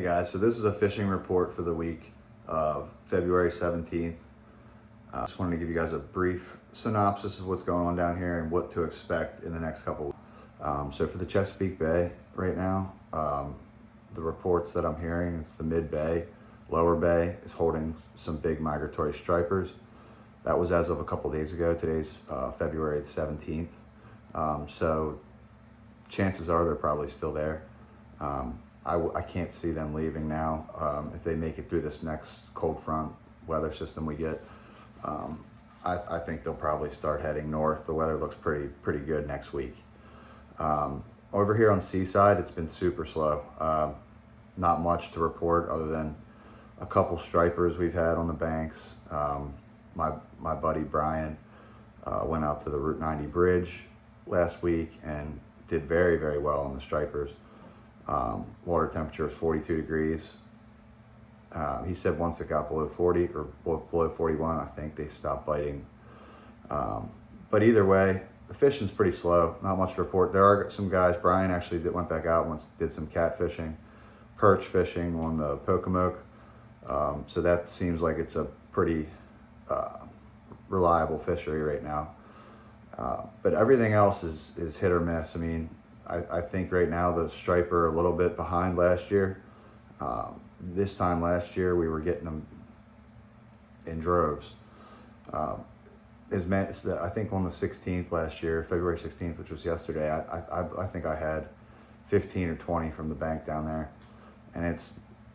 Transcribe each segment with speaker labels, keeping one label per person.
Speaker 1: Hey guys, so this is a fishing report for the week of February 17th. I just wanted to give you guys a brief synopsis of what's going on down here and what to expect in the next couple weeks. So for the Chesapeake Bay right now, the reports that I'm hearing, it's the mid bay, lower bay is holding some big migratory stripers. That was as of a couple days ago. Today's February 17th. So chances are they're probably still there. I can't see them leaving now. If they make it through this next cold front weather system we get, I think they'll probably start heading north. The weather looks pretty good next week. Over here on Seaside, it's been super slow. Not much to report other than a couple stripers we've had on the banks. My buddy Brian went out to the Route 90 bridge last week and did very well on the stripers. Water temperature is 42 degrees. He said once it got below 40 or below 41, I think they stopped biting. But either way, the fishing's pretty slow. Not much to report. There are some guys. Brian actually went back out once, did some catfishing, perch fishing on the Pocomoke. So that seems like it's a pretty reliable fishery right now. But everything else is hit or miss. I mean, I think right now the striper a little bit behind last year. This time last year we were getting them in droves. I think on the 16th last year, February 16th, which was yesterday, I think I had 15 or 20 from the bank down there, and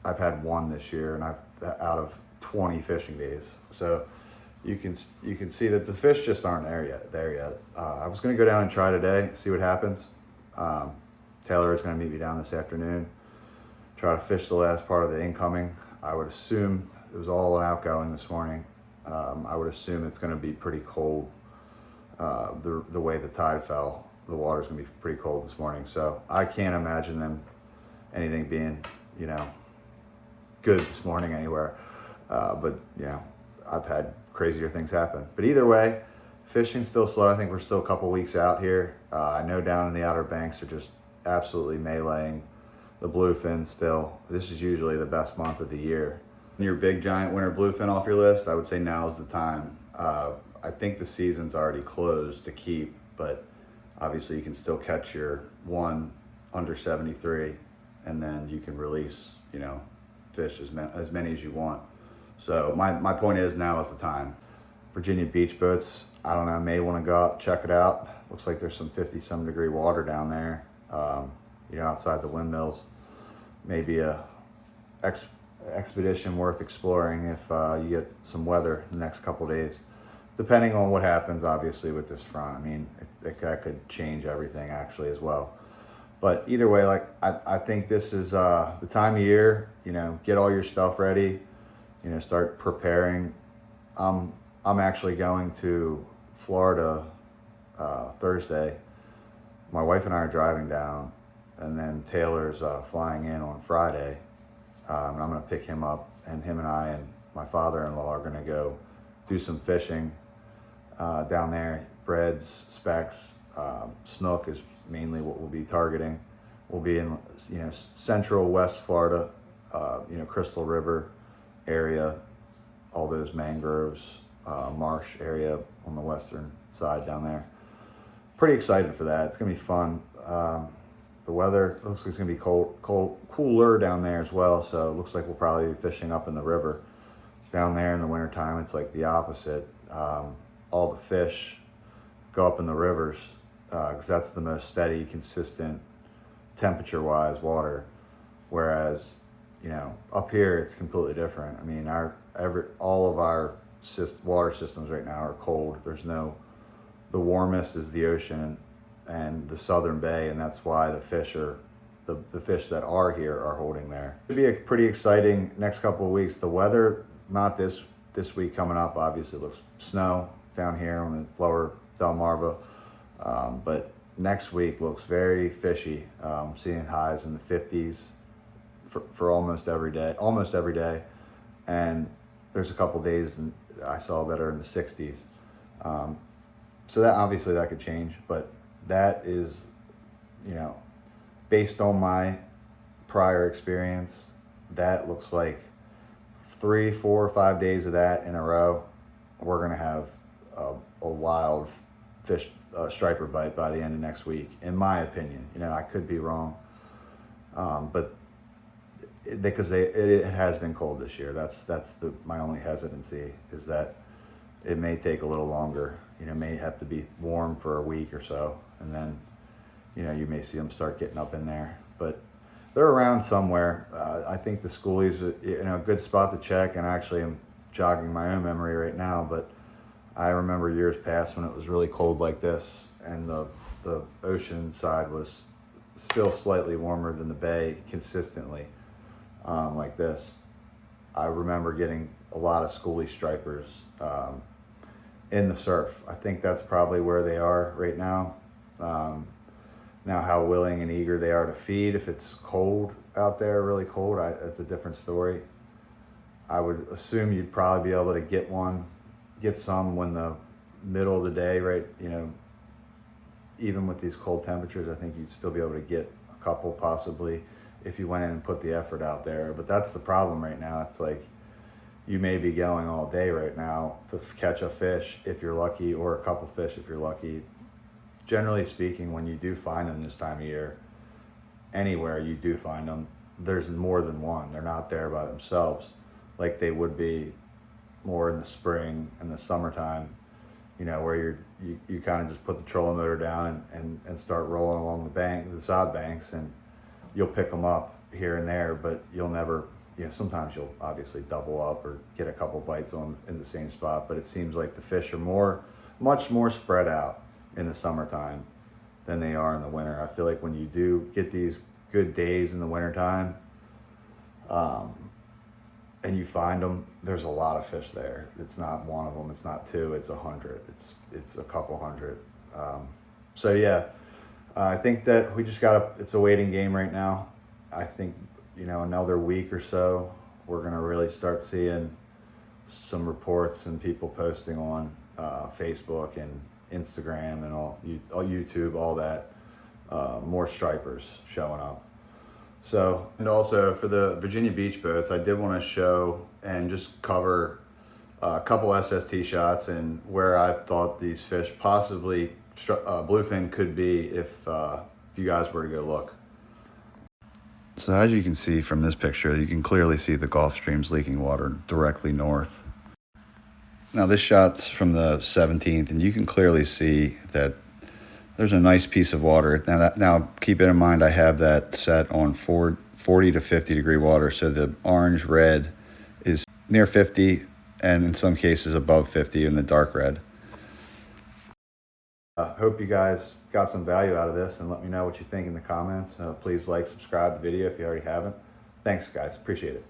Speaker 1: I've had one this year, and I've out of 20 fishing days. So you can see that the fish just aren't there yet. I was going to go down and try today, see what happens. Taylor is going to meet me down this afternoon, try to fish the last part of the incoming. I would assume it was all an outgoing this morning. I would assume it's going to be pretty cold. The way the tide fell, the water's going to be pretty cold this morning. So I can't imagine anything being, good this morning anywhere. But I've had crazier things happen. But either way, fishing's still slow. I think we're still a couple weeks out here. I know down in the Outer Banks are just absolutely meleeing the bluefin still. This is usually the best month of the year. Your big giant winter bluefin off your list, I would say now's the time. I think the season's already closed to keep, but obviously you can still catch your one under 73, and then you can release, fish as many as you want. So my point is now is the time. Virginia beach boats, I don't know, may want to go out, check it out. Looks like there's some 50-some degree water down there, outside the windmills. Maybe a expedition worth exploring if you get some weather the next couple days, depending on what happens, obviously, with this front. I mean, that could change everything actually as well. But either way, I think this is the time of year, get all your stuff ready, start preparing. I'm actually going to Florida Thursday. My wife and I are driving down, and then Taylor's flying in on Friday. And I'm going to pick him up, and him and I and my father-in-law are going to go do some fishing down there. Breads, specks, snook is mainly what we'll be targeting. We'll be in central West Florida, Crystal River area, all those mangroves, marsh area on the western side down there. Pretty excited for that. It's gonna be fun. The weather looks like it's gonna be cooler down there as well. So it looks like we'll probably be fishing up in the river. Down there in the wintertime, it's like the opposite. All the fish go up in the rivers because that's the most steady, consistent, temperature-wise water. Whereas, up here it's completely different. I mean, all of our water systems right now are cold. The warmest is the ocean and the southern bay, and that's why the fish that are here are holding there. It'll be a pretty exciting next couple of weeks. The weather, not this week coming up, obviously looks snow down here on the lower Delmarva, but next week looks very fishy. Seeing highs in the 50s for almost every day, and there's a couple days I saw that are in the 60s. So that obviously that could change, but that is, based on my prior experience, that looks like 3, 4, 5 days of that in a row, we're gonna have a wild fish striper bite by the end of next week, in my opinion. You know, I could be wrong, but because it has been cold this year. That's my only hesitancy, is that it may take a little longer. You know, may have to be warm for a week or so, and then, you know, you may see them start getting up in there. But they're around somewhere. I think the schoolies, you know, a good spot to check. And actually, I'm jogging my own memory right now, but I remember years past when it was really cold like this, and the ocean side was still slightly warmer than the bay consistently, like this. I remember getting a lot of schoolie stripers in the surf. I think that's probably where they are right now. Now, how willing and eager they are to feed if it's cold out there, really cold, it's a different story. I would assume you'd probably be able to get some when the middle of the day, right? You know, even with these cold temperatures, I think you'd still be able to get a couple possibly if you went in and put the effort out there. But that's the problem right now. It's like you may be going all day right now to catch a fish if you're lucky, or a couple fish if you're lucky. Generally speaking, when you do find them this time of year, anywhere you do find them, there's more than one. They're not there by themselves like they would be more in the spring and the summertime, you know, where you kind of just put the trolling motor down and start rolling along the sod banks, and you'll pick them up here and there, but you'll never, you know, sometimes you'll obviously double up or get a couple bites in the same spot, but it seems like the fish are much more spread out in the summertime than they are in the winter. I feel like when you do get these good days in the wintertime, and you find them, there's a lot of fish there. It's not one of them, it's not two, it's 100. It's a couple hundred. So yeah, I think that we just it's a waiting game right now. I think, you know, another week or so, we're gonna really start seeing some reports and people posting on Facebook and Instagram and all YouTube, all that, more stripers showing up. So, and also for the Virginia beach boats, I did want to show and just cover a couple SST shots and where I thought these fish possibly bluefin could be if you guys were to go look. So as you can see from this picture, you can clearly see the Gulf Stream's leaking water directly north. Now this shot's from the 17th, and you can clearly see that there's a nice piece of water. Now keep it in mind, I have that set on 40 to 50 degree water, so the orange red is near 50, and in some cases above 50 in the dark red. Hope you guys got some value out of this, and let me know what you think in the comments. Please like, subscribe to the video if you already haven't. Thanks guys, appreciate it.